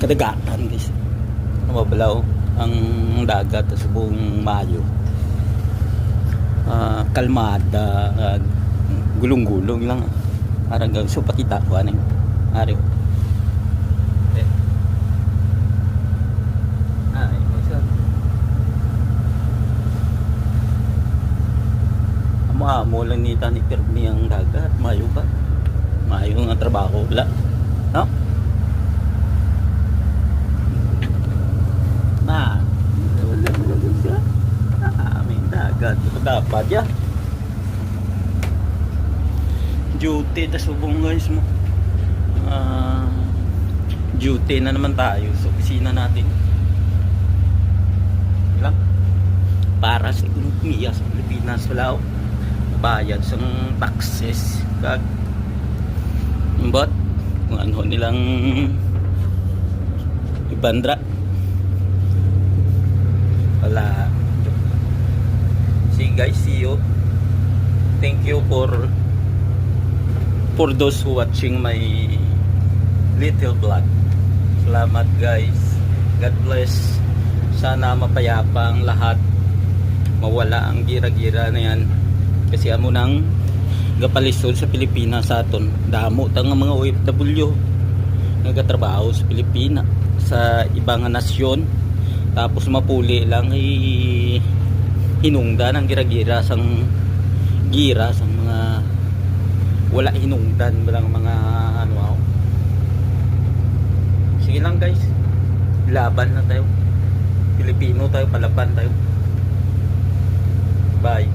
kadagatan guys. Mabalaw ang dagat sa buong Mayo. Kalmada, gulong-gulong lang. Parang so pakita ko ano ari. Amo lang ni tani permi ang dagat, mayo ba? Mayo nga trabaho wala. No? Na. May dagat dapat ya. Duty ta subong guys mo. Duty na naman tayo sa opisina natin. Lang. Para sa ekonomiya sa Pilipinas wala bayad sa taxes kag but kung ano nilang ibandra wala. See guys, see you. Thank you for those who watching my little vlog. Salamat guys, God bless. Sana mapayapa ang lahat, mawala ang gira-gira na yan. Kasi amo nang gapalisod sa Pilipinas sa aton. Damo tang mga OFW nagatrabaho sa Pilipinas sa ibang nasyon. Tapos mapuli lang hinungdan ang gira-gira sang gira sang mga wala hinungdan walang mga ano. Sige lang guys. Laban na tayo. Pilipino tayo, palaban tayo. Bye.